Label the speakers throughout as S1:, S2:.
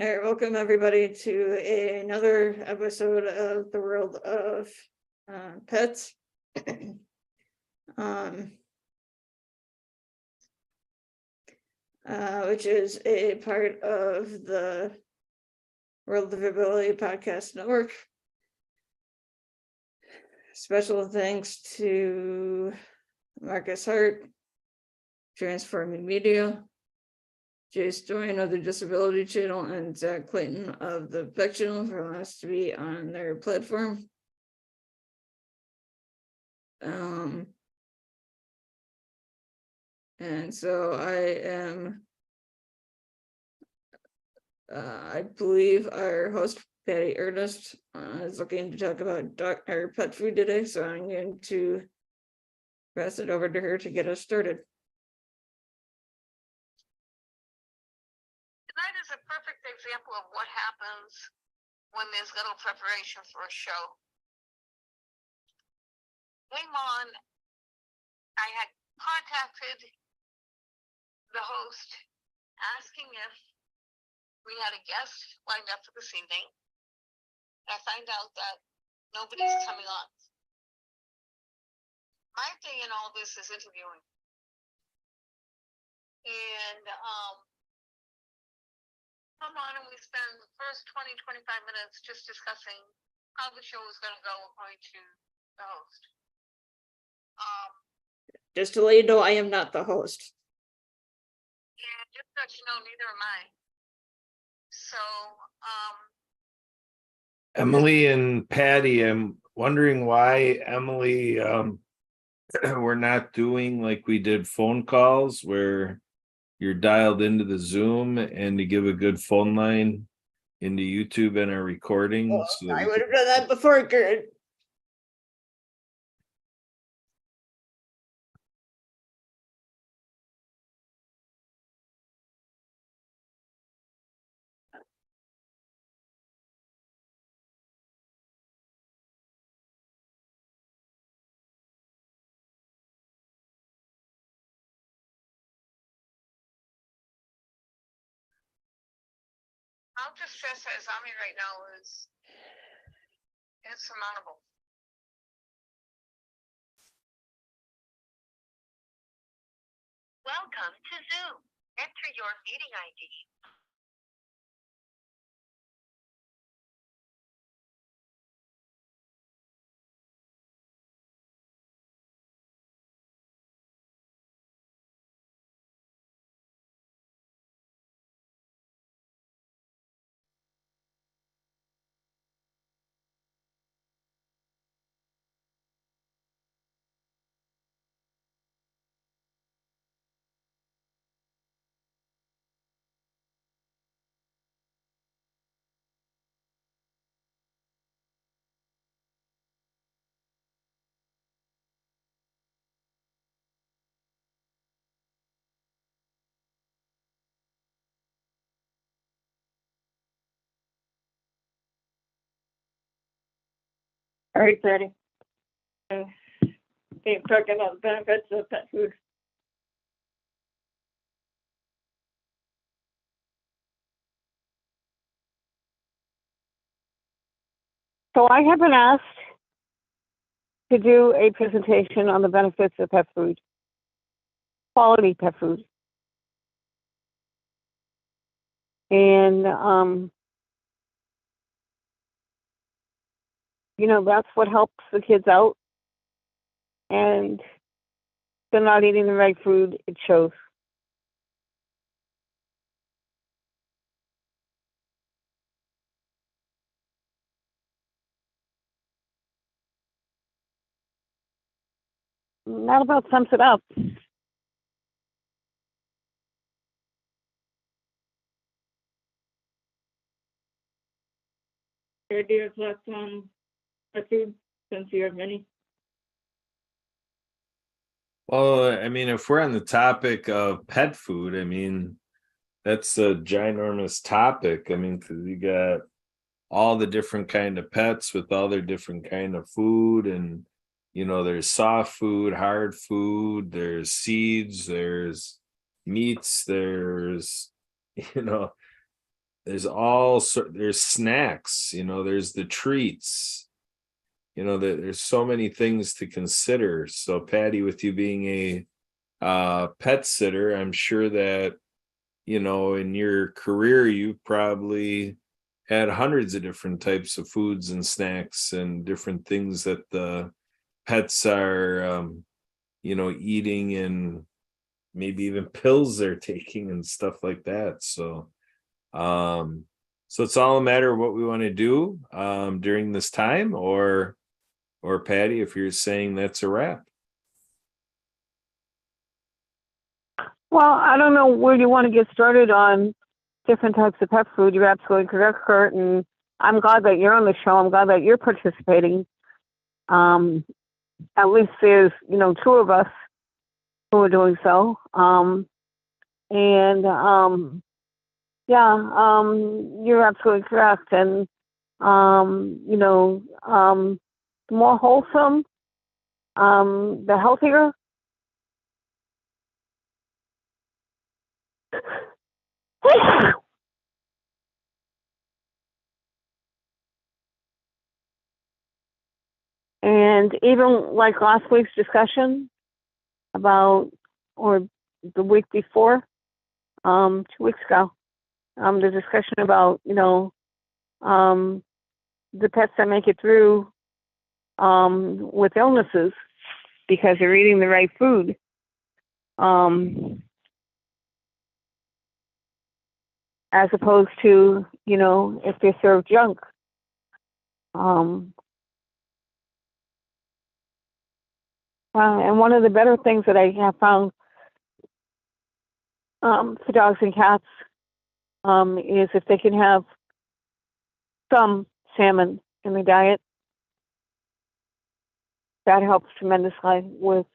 S1: All right, welcome everybody to another episode of the World of Pets. Which is a part of the World of Ability Podcast Network. Special thanks to Marcus Hart, Transforming Media, Jay Stoyan of the Disability Channel, and Zach Clayton of the Pet Channel for allowing us to be on their platform. And so I believe our host, Patty Ernest, is looking to talk about our pet food today, so I'm going to pass it over to her to get us started.
S2: Tonight is a perfect example of what happens when there's little preparation for a show. Came on, I had contacted the host asking if we had a guest lined up for this evening. I find out that nobody's coming on. My thing in all this is interviewing. And come on, and we spend the first 20-25 minutes just discussing how the show is going to go according to the host.
S1: Just to let you know, I am not the host.
S2: And just so you know, neither am I. So,
S3: Emily and Patty, I'm wondering why, Emily, we're not doing like we did phone calls where you're dialed into the Zoom and to give a good phone line into YouTube and our recording.
S1: Well,
S3: so that
S1: I
S3: we
S1: would
S3: can-
S1: have done that before, Kurt.
S2: I'll just stress that Zami right now is insurmountable. Welcome to Zoom. Enter your meeting ID.
S1: All right, Patty. Keep talking about the benefits of pet food.
S4: So I have been asked to do a presentation on the benefits of pet food, quality pet food. And, that's what helps the kids out. And they're not eating the right food, it shows. That about sums it up.
S1: Your ideas, thoughts on pet food, since you have many?
S3: Well, I mean, if we're on the topic of pet food, I mean, that's a ginormous topic. I mean, because you got all the different kind of pets with all their different kind of food, and there's soft food, hard food, there's seeds, there's meats, there's there's snacks, there's the treats, there's so many things to consider. So Patty, with you being a pet sitter, I'm sure that in your career you probably had hundreds of different types of foods and snacks and different things that the pets are eating, and maybe even pills they're taking and stuff like that. So it's all a matter of what we want to do during this time, or Patty, if you're saying that's a wrap.
S4: Well, I don't know where you want to get started on different types of pet food. You're absolutely correct, Kurt, and I'm glad that you're on the show. I'm glad that you're participating. At least there's, two of us who are doing so. You're absolutely correct. And, the more wholesome, the healthier. And even like last week's discussion about, or the week before, 2 weeks ago, the discussion about, the pets that make it through with illnesses because they're eating the right food. As opposed to, if they serve junk. And one of the better things that I have found for dogs and cats is if they can have some salmon in the diet, that helps tremendously with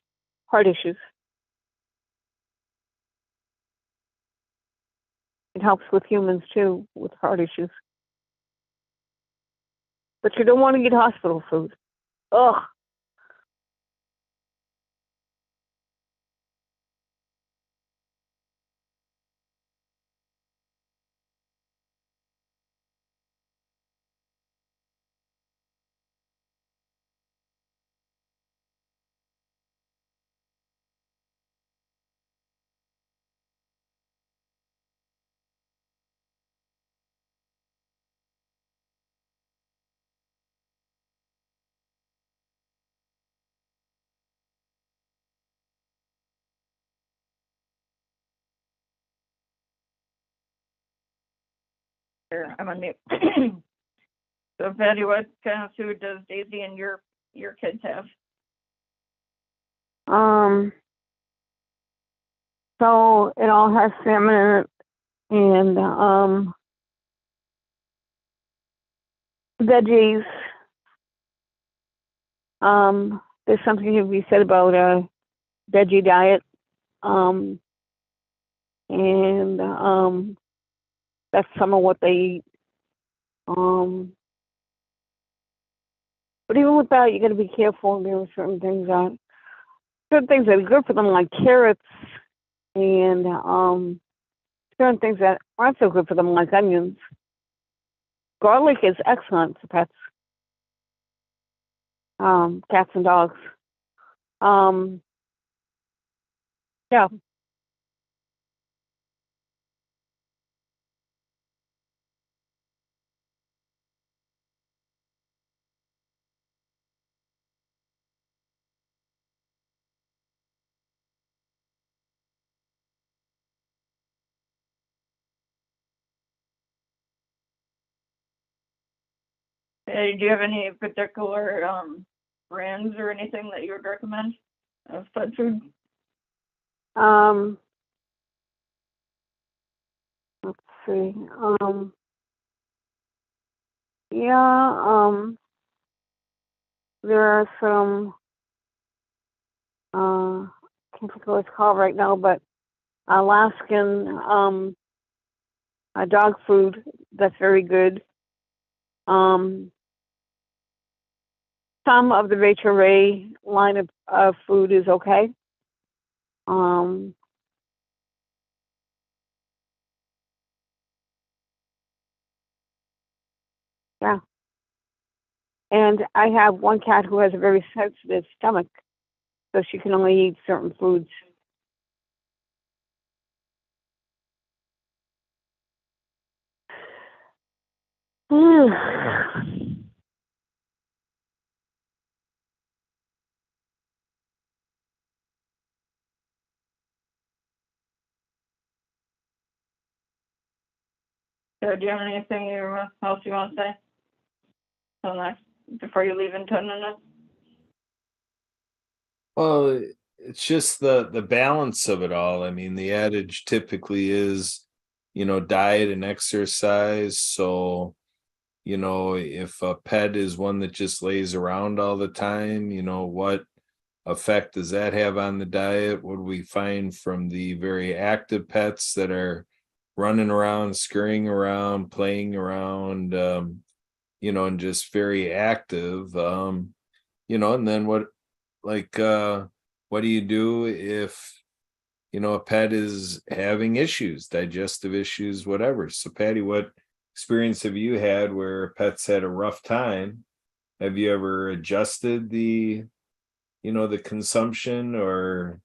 S4: heart issues. It helps with humans too, with heart issues. But you don't want to get hospital food. Ugh.
S1: Here, I'm on mute. So Patty, what kind of food does Daisy and your kids have?
S4: So it all has salmon in it, and veggies. There's something to be said about a veggie diet. That's some of what they eat. But even with that, you got to be careful. There are certain things that are good for them, like carrots, and certain things that aren't so good for them, like onions. Garlic is excellent for pets, cats and dogs. Yeah.
S1: Patty, do you have any particular brands or anything that you would recommend of pet food?
S4: Let's see. There are some. Can't think of what it's called right now, but Alaskan dog food that's very good. Some of the Rachel Ray line of food is okay. Yeah. And I have one cat who has a very sensitive stomach, so she can only eat certain foods.
S1: So do you have anything else you want to say? So next, before you leave in 10 minutes?
S3: Well, it's just the balance of it all. I mean, the adage typically is, diet and exercise. So, if a pet is one that just lays around all the time, what effect does that have on the diet? What do we find from the very active pets that are running around, scurrying around, playing around, and just very active? And then what do you do if a pet is having issues, digestive issues, whatever? So Patty, what experience have you had where pets had a rough time? Have you ever adjusted the consumption, or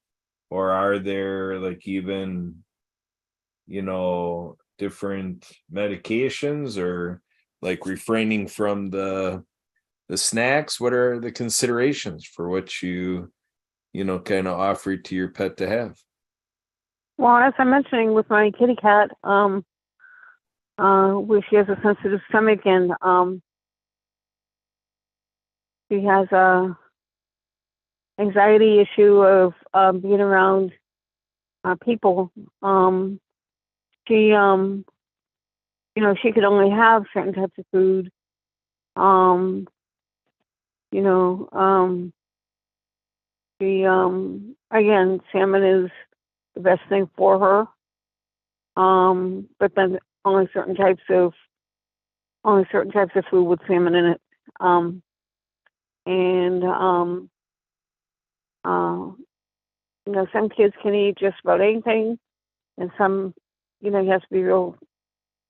S3: are there like even different medications, or like refraining from the snacks? What are the considerations for what you kind of offer to your pet to have?
S4: Well, as I'm mentioning with my kitty cat, where she has a sensitive stomach and she has a anxiety issue of being around people. She she could only have certain types of food. You know, she again, salmon is the best thing for her. But then only certain types of food with salmon in it. And some kids can eat just about anything, and some, you have to be real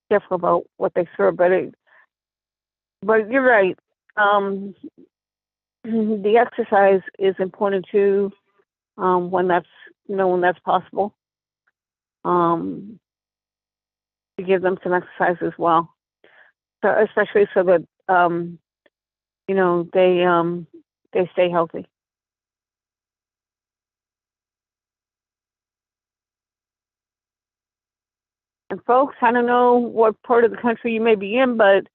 S4: careful about what they serve. But you're right. The exercise is important too, when that's possible. To give them some exercise as well, so especially so that they stay healthy. And folks, I don't know what part of the country you may be in, but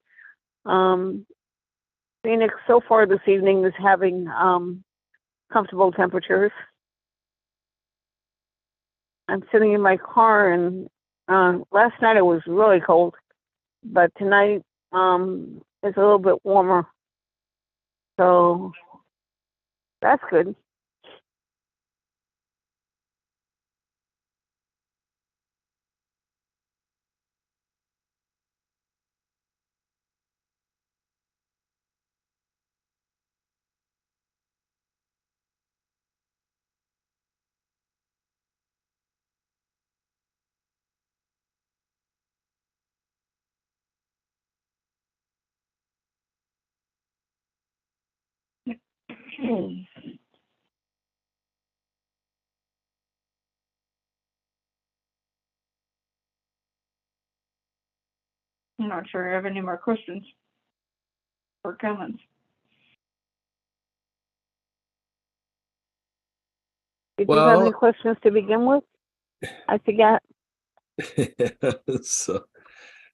S4: Phoenix so far this evening is having comfortable temperatures. I'm sitting in my car, and last night it was really cold, but tonight it's a little bit warmer. So that's good.
S1: I'm not sure I have any more questions or comments.
S4: Did you have any questions to begin with? I forgot.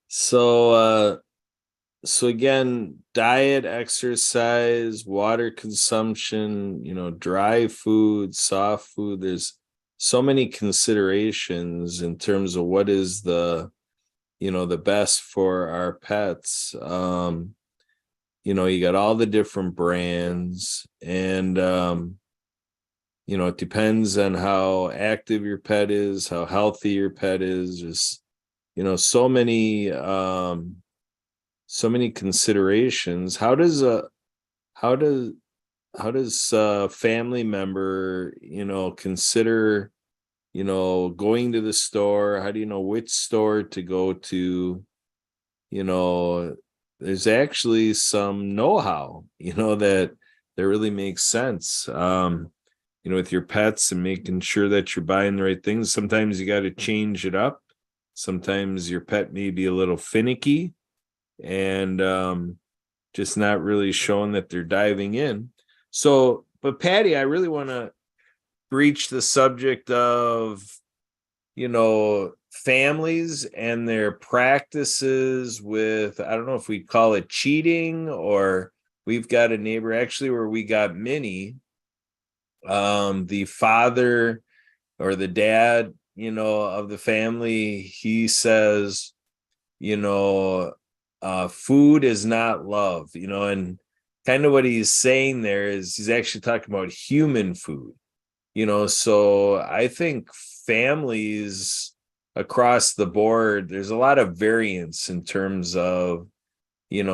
S3: So again, diet, exercise, water consumption, dry food, soft food. There's so many considerations in terms of what is the best for our pets. You got all the different brands, and it depends on how active your pet is, how healthy your pet is. Just so many considerations. How does a family member consider going to the store? How do you know which store to go to? there's actually some know-how, that really makes sense. With your pets and making sure that you're buying the right things. Sometimes you got to change it up. Sometimes your pet may be a little finicky and just not really showing that they're diving in. So, but Patty, I really want to breach the subject of, families and their practices with, I don't know if we call it cheating, or we've got a neighbor actually where we got Minnie, the father or the dad, of the family, he says, food is not love, and kind of what he's saying there is he's actually talking about human food, so I think families across the board, there's a lot of variance in terms of,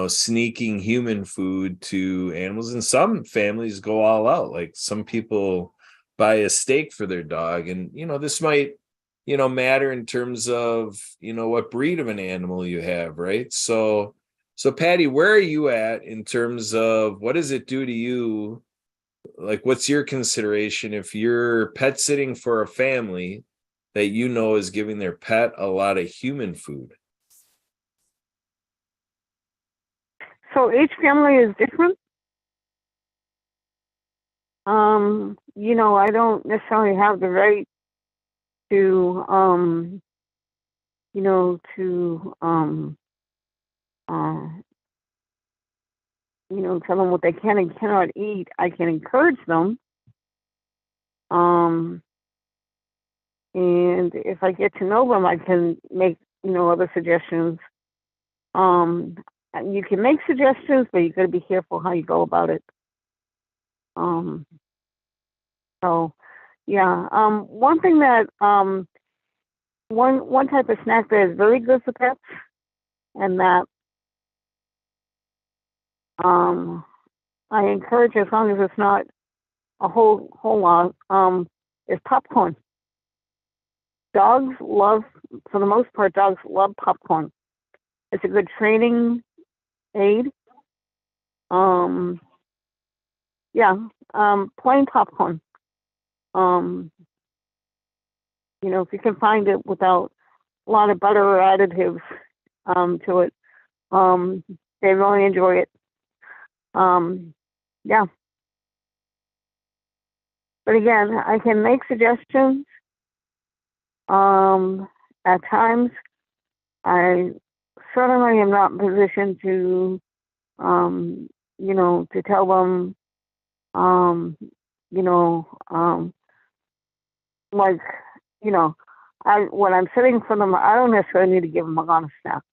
S3: sneaking human food to animals. And some families go all out. Like some people buy a steak for their dog. And, this might, matter in terms of, what breed of an animal you have, right? So Patty, where are you at in terms of what does it do to you? Like, what's your consideration if you're pet sitting for a family that is giving their pet a lot of human food?
S4: So each family is different. I don't necessarily have the right to, tell them what they can and cannot eat. I can encourage them. And if I get to know them, I can make, other suggestions. You can make suggestions, but you got to be careful how you go about it. So, yeah. One thing that one type of snack that is very good for pets, and that I encourage as long as it's not a whole lot, is popcorn. Dogs love, for the most part, dogs love popcorn. It's a good training aid. Plain popcorn. If you can find it without a lot of butter or additives to it, they really enjoy it. Yeah. But again, I can make suggestions. At times, I certainly am not in position to, to tell them, when I'm sitting for them, I don't necessarily need to give them a lot of snacks.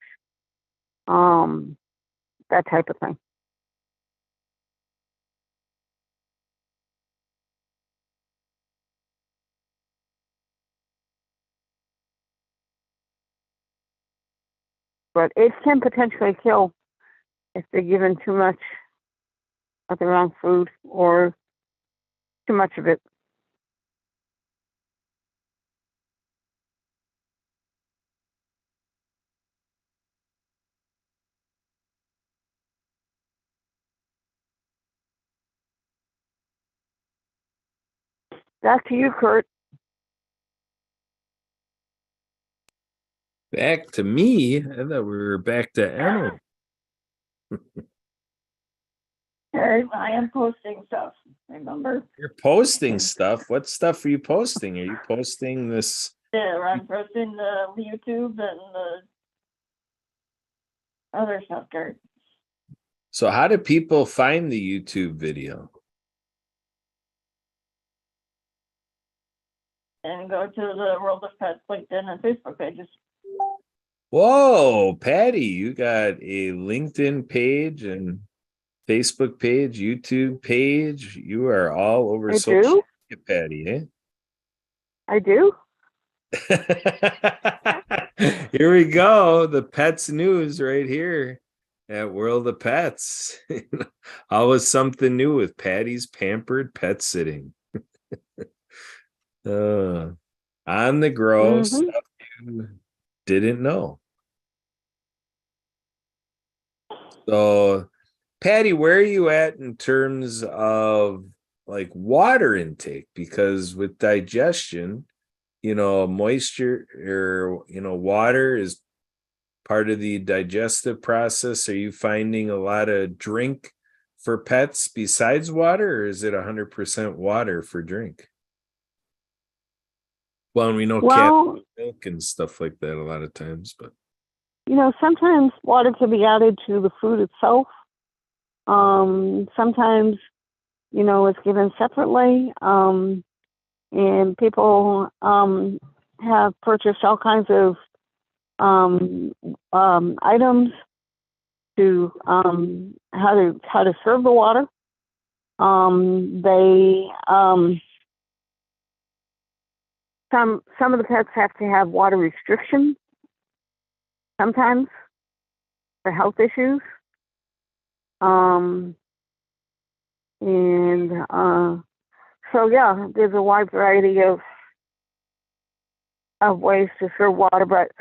S4: That type of thing. But it can potentially kill if they're given too much of the wrong food or too much of it. Back to you, Kurt.
S3: Back to me? I thought we were back to Emily.
S5: I am posting stuff, remember?
S3: You're posting stuff. What stuff are you posting? Are you posting this?
S5: Yeah, I'm posting the YouTube and the other stuff, Kurt.
S3: So how do people find the YouTube video?
S5: And go to the World of Pets LinkedIn and Facebook pages.
S3: Whoa, Patty, you got a LinkedIn page and Facebook page, YouTube page. You are all over
S4: I
S3: social
S4: do.
S3: media, Patty, eh?
S4: I do.
S3: Here we go. The pets news right here at World of Pets. Always something new with Patty's Pampered Pet Sitting. On the gross stuff you didn't know. So, Patty, where are you at in terms of like water intake? Because with digestion, moisture or, water is part of the digestive process. Are you finding a lot of drink for pets besides water, or is it 100% water for drink? Well, and we know cat
S4: Well,
S3: milk and stuff like that a lot of times, but
S4: sometimes water can be added to the food itself. Sometimes, it's given separately. And people have purchased all kinds of items to how to serve the water. They some of the pets have to have water restrictions sometimes for health issues. And so yeah, there's a wide variety of ways to serve water, but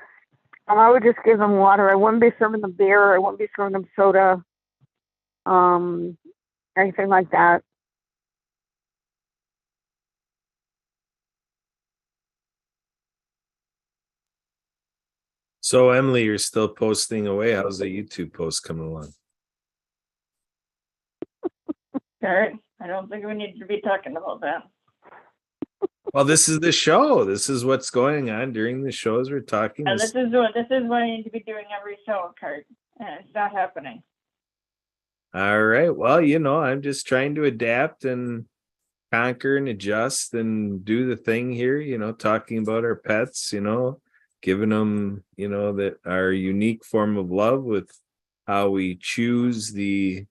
S4: I would just give them water. I wouldn't be serving them beer. I wouldn't be serving them soda, anything like that.
S3: so Emily, you're still posting away. How's the YouTube post coming along?
S5: Kurt, I don't think we need to be talking about that.
S3: Well, this is the show. This is what's going on during the shows. We're talking.
S5: And this is what I need to be doing every show, Kurt. And it's not happening.
S3: All right. Well, I'm just trying to adapt and conquer and adjust and do the thing here, talking about our pets, giving them, that our unique form of love with how we choose the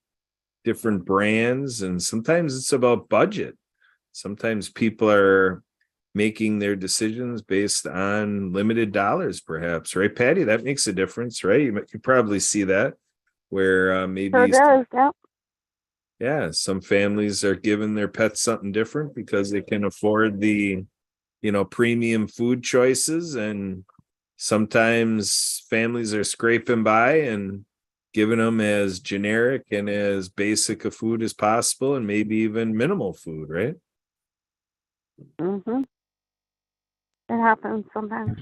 S3: different brands. And sometimes it's about budget. Sometimes people are making their decisions based on limited dollars, perhaps, right, Patty? That makes a difference, right? You probably see that where maybe
S4: Sure does, yeah.
S3: yeah, some families are giving their pets something different because they can afford the premium food choices, and sometimes families are scraping by and giving them as generic and as basic a food as possible, and maybe even minimal food, right?
S4: Mhm. It happens sometimes.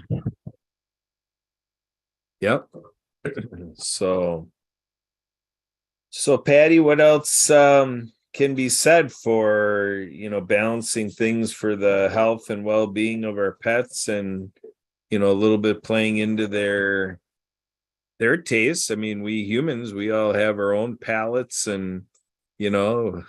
S3: Yep. So Patty, what else can be said for, balancing things for the health and well-being of our pets, and a little bit playing into their tastes? I mean, we humans, we all have our own palates, and you know,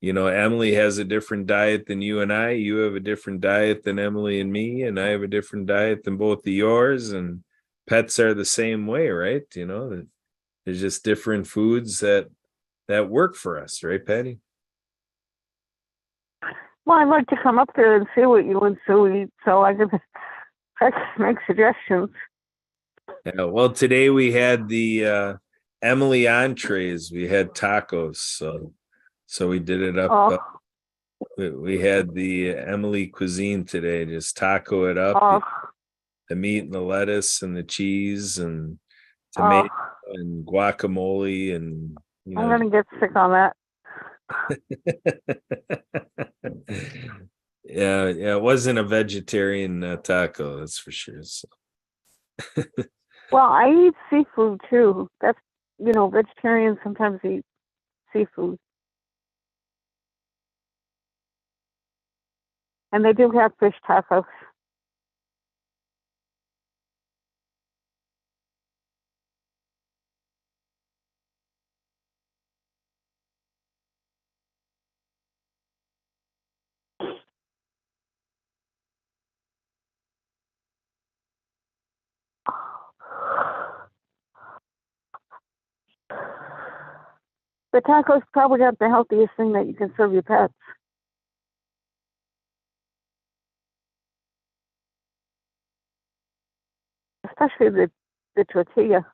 S3: Emily has a different diet than you and I. You have a different diet than Emily and me, and I have a different diet than both of yours, and pets are the same way, right? There's just different foods that work for us, right, Patty?
S4: Well, I'd like to come up there and see what you and Sue eat so I can make suggestions.
S3: Yeah, well, today we had the Emily entrees. We had tacos, so we did it up.
S4: Oh,
S3: We had the Emily cuisine today. Just taco it up,
S4: oh,
S3: the meat and the lettuce and the cheese and
S4: oh.
S3: tomato and guacamole, and
S4: I'm gonna get sick on that.
S3: yeah, it wasn't a vegetarian taco, that's for sure. So.
S4: Well, I eat seafood too. That's vegetarians sometimes eat seafood, and they do have fish tacos. The tacos probably got the healthiest thing that you can serve your pets. Especially the tortilla.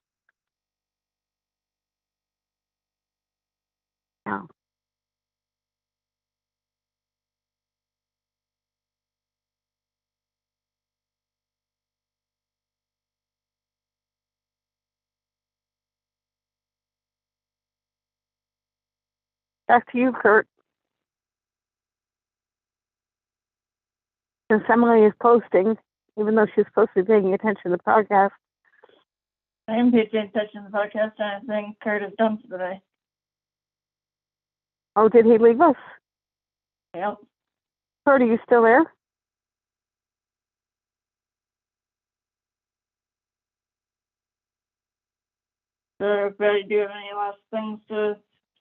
S4: Yeah. Back to you, Kurt. Since Emily is posting, even though she's supposed to be paying attention to the podcast.
S5: I am paying attention to the podcast, and I think Kurt is done for the day.
S4: Oh, did he leave us?
S5: Yep.
S4: Kurt, are you still there?
S5: So, everybody, do you have any last things to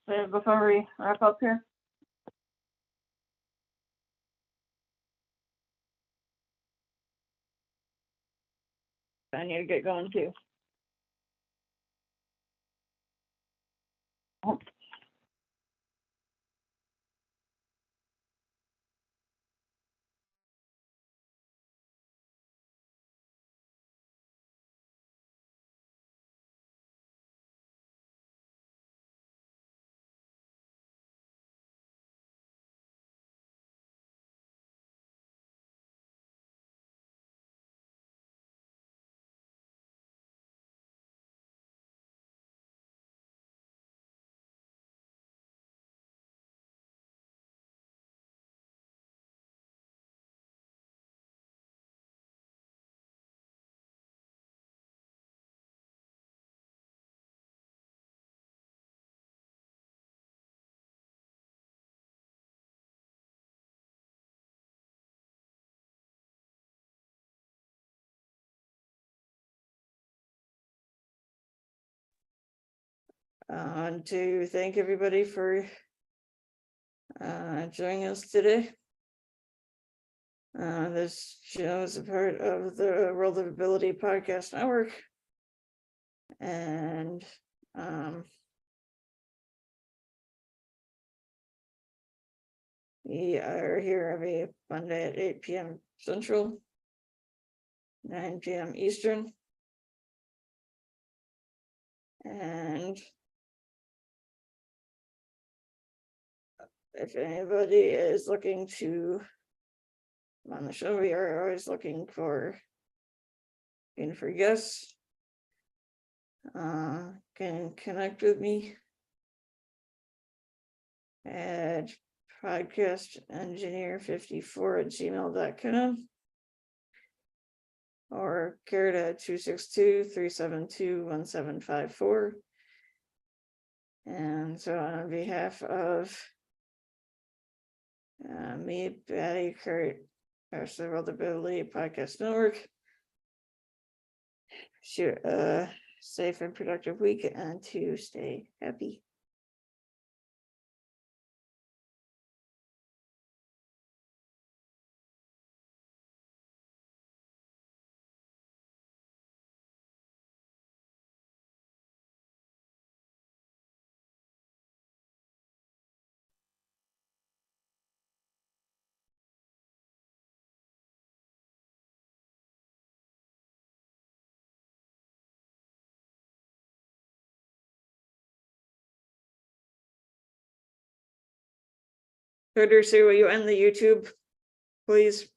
S5: say before we wrap up here? I need to get going too.
S1: To thank everybody for joining us today. This show is a part of the World of Ability Podcast Network. And we are here every Monday at 8 p.m. Central, 9 p.m. Eastern. And if anybody is looking to come on the show, we are always looking for guests. Can connect with me at podcastengineer54@gmail.com or Kurt at 262-372-1754. And so on behalf of me, Patty, Kurt, the World Ability Podcast Network, safe and productive week and to stay happy. Producer, will you end the YouTube, please?